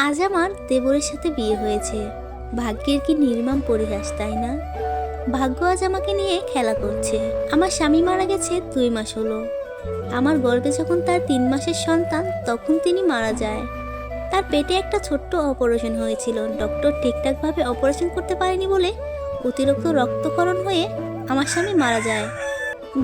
আজ আমার দেবরের সাথে বিয়ে হয়েছে। ভাগ্যের কি নির্মম পরিহাস, তাই না? ভাগ্য আজ আমাকে নিয়ে খেলা করছে। আমার স্বামী মারা গেছে 2 মাস হলো। আমার গর্ভে যখন তার 3 মাসের সন্তান, তখন তিনি মারা যায়। তার পেটে একটা ছোট্ট অপারেশন হয়েছিল। ডক্টর ঠিকঠাকভাবে অপারেশন করতে পারেনি বলে অতিরিক্ত রক্তক্ষরণ হয়ে আমার স্বামী মারা যায়।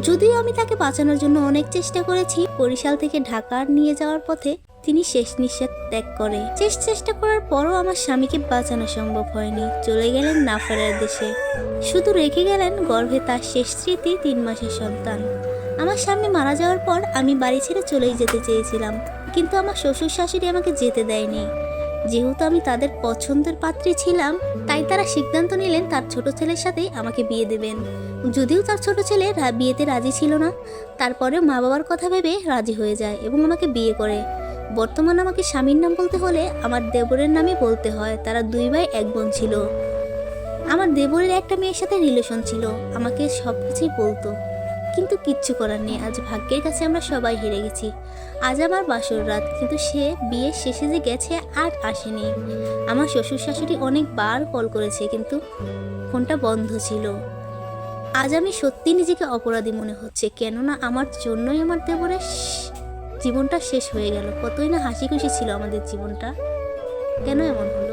যদিও আমি তাকে বাঁচানোর জন্য অনেক চেষ্টা করেছি, বরিশাল থেকে ঢাকা নিয়ে যাওয়ার পথে তিনি শেষ নিঃশ্বাস ত্যাগ করে। চেষ্টা করার পরও আমার স্বামীকে বাঁচানো সম্ভব হয়নি। চলে গেলেন না ফেরার দেশে। শুধু রেখে গেলেন গর্ভে তার শেষ স্মৃতি 3 মাসের সন্তান। আমার স্বামী মারা যাওয়ার পর আমি বাড়ি ছেড়ে চলেই যেতে চেয়েছিলাম, কিন্তু আমার শ্বশুর শাশুড়ি আমাকে যেতে দেয়নি। যেহেতু আমি তাদের পছন্দের পাত্রী ছিলাম, তাই তারা সিদ্ধান্ত নিলেন তার ছোট ছেলের সাথেই আমাকে বিয়ে দেবেন। যদিও তার ছোট ছেলে বিয়েতে রাজি ছিল না, তারপরেও মা বাবার কথা ভেবে রাজি হয়ে যায় এবং আমাকে বিয়ে করে। বর্তমানে আমাকে স্বামীর নাম বলতে হলে আমার দেবরের নামই বলতে হয়। তারা 2 ভাই 1 বোন ছিল। আমার দেবরের একটা মেয়ের সাথে রিলেশন ছিল, আমাকে সব কিছুই বলতো, কিন্তু কিচ্ছু করার নেই। আজ ভাগ্যের কাছে আমরা সবাই হেরে গেছি। আজ আমার বাসর রাত, কিন্তু সে বিয়ের শেষে যে গেছে আর আসেনি। আমার শ্বশুর শাশুড়ি অনেকবার কল করেছে, কিন্তু ফোনটা বন্ধ ছিল। আজ আমি সত্যি নিজেকে অপরাধী মনে হচ্ছে, কেননা আমার জন্যই আমার দেবরের জীবনটা শেষ হয়ে গেল। কতই না হাসি খুশি ছিল আমাদের জীবনটা, কেন এমন হলো?